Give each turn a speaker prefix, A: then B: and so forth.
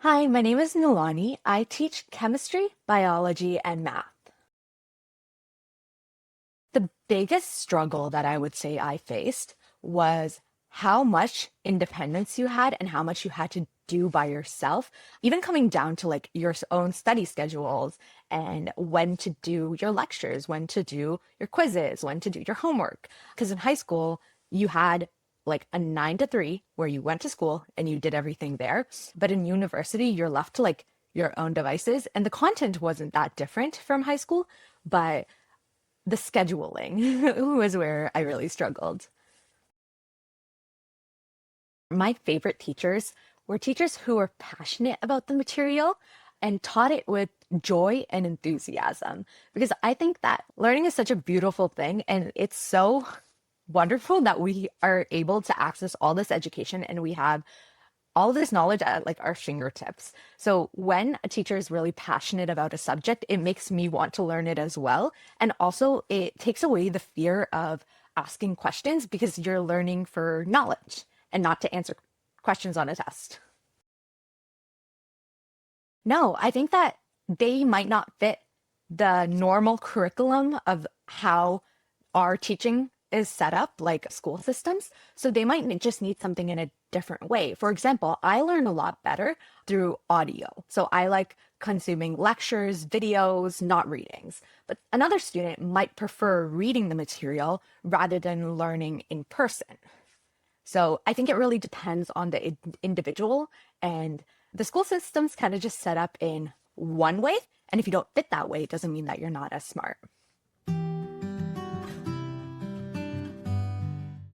A: Hi, my name is Nelani. I teach chemistry, biology, and math. The biggest struggle that I would say I faced was how much independence you had and how much you had to do by yourself, even coming down to like your own study schedules and when to do your lectures, when to do your quizzes, when to do your homework. Because in high school, you had like a 9 to 3 where you went to school and you did everything there. But in university, you're left to like your own devices. And the content wasn't that different from high school, but the scheduling was where I really struggled. My favorite teachers were teachers who were passionate about the material and taught it with joy and enthusiasm. Because I think that learning is such a beautiful thing and it's so wonderful that we are able to access all this education and we have all this knowledge at like our fingertips. So when a teacher is really passionate about a subject, it makes me want to learn it as well. And also it takes away the fear of asking questions because you're learning for knowledge and not to answer questions on a test. No, I think that they might not fit the normal curriculum of how our teaching is set up, like school systems. So they might just need something in a different way. For example, I learn a lot better through audio. So I like consuming lectures, videos, not readings. But another student might prefer reading the material rather than learning in person. So I think it really depends on the individual, and the school system's kind of just set up in one way. And if you don't fit that way, it doesn't mean that you're not as smart.